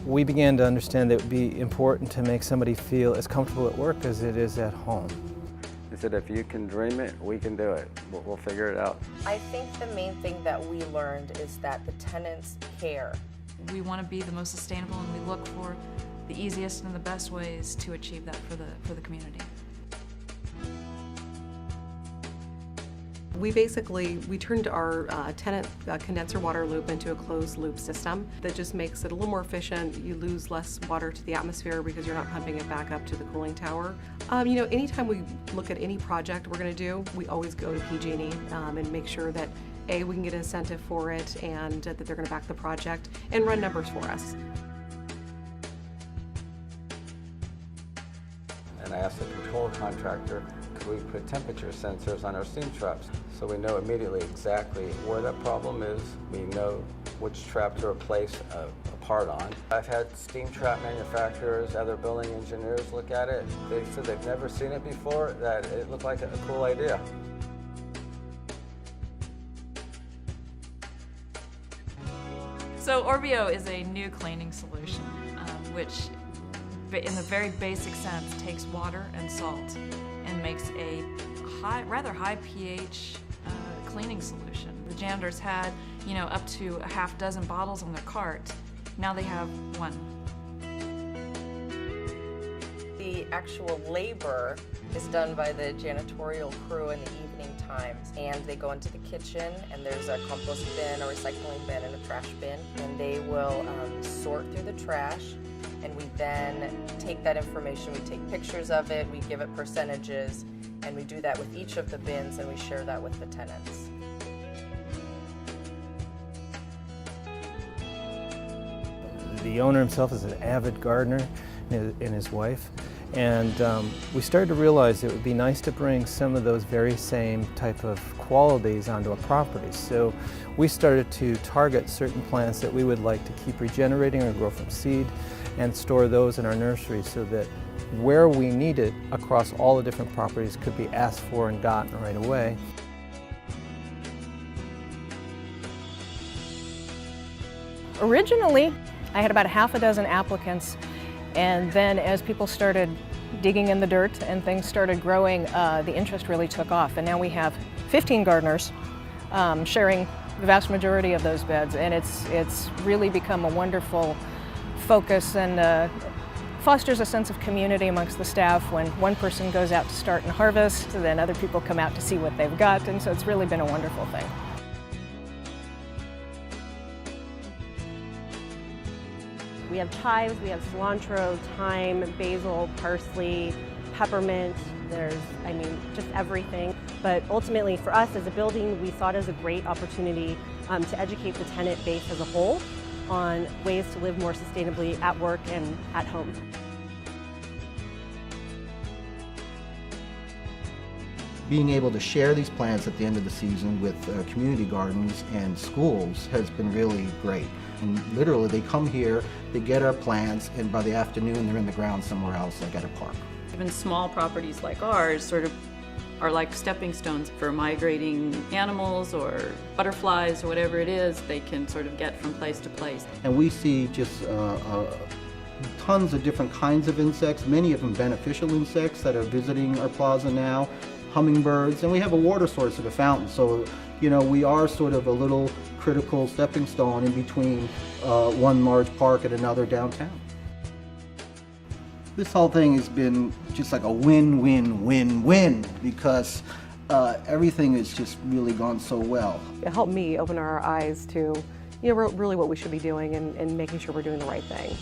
we began to understand that it would be important to make somebody feel as comfortable at work as it is at home. He said, if you can dream it, we can do it. We'll figure it out. I think the main thing that we learned is that the tenants care. We want to be the most sustainable, and we look for the easiest and the best ways to achieve that for the community. We turned our tenant condenser water loop into a closed loop system that just makes it a little more efficient. You lose less water to the atmosphere because you're not pumping it back up to the cooling tower. Anytime we look at any project we're going to do, we always go to PG&E and make sure that A, we can get an incentive for it, and that they're going to back the project and run numbers for us. And I asked the control contractor, could we put temperature sensors on our steam traps so we know immediately exactly where that problem is. We know which trap to replace a part on. I've had steam trap manufacturers, other building engineers look at it. They said they've never seen it before, that it looked like a cool idea. So Orbeo is a new cleaning solution, which in the very basic sense takes water and salt and makes a rather high pH cleaning solution. The janitors had, up to a half dozen bottles on their cart. Now they have one. The actual labor is done by the janitorial crew in the evening times, and they go into the kitchen, and there's a compost bin, a recycling bin, and a trash bin, and they will sort through the trash, and we then take that information, we take pictures of it, we give it percentages, and we do that with each of the bins, and we share that with the tenants. The owner himself is an avid gardener, and his wife, and we started to realize it would be nice to bring some of those very same type of qualities onto a property. So we started to target certain plants that we would like to keep regenerating or grow from seed, and store those in our nursery so that where we need it across all the different properties could be asked for and gotten right away. Originally, I had about a half a dozen applicants, and then as people started digging in the dirt and things started growing, the interest really took off, and now we have 15 gardeners sharing the vast majority of those beds, and it's really become a wonderful focus and fosters a sense of community amongst the staff. When one person goes out to start and harvest, then other people come out to see what they've got, and so it's really been a wonderful thing. We have chives, we have cilantro, thyme, basil, parsley, peppermint. There's, just everything. But ultimately for us as a building, we saw it as a great opportunity to educate the tenant base as a whole on ways to live more sustainably at work and at home. Being able to share these plants at the end of the season with community gardens and schools has been really great. And literally they come here, they get our plants, and by the afternoon they're in the ground somewhere else, like at a park. Even small properties like ours sort of are like stepping stones for migrating animals or butterflies or whatever it is they can sort of get from place to place. And we see just tons of different kinds of insects, many of them beneficial insects that are visiting our plaza now, hummingbirds, and we have a water source at a fountain, so we are sort of a little critical stepping stone in between one large park and another downtown. This whole thing has been just like a win-win-win-win because everything has just really gone so well. It helped me open our eyes to really what we should be doing and making sure we're doing the right thing.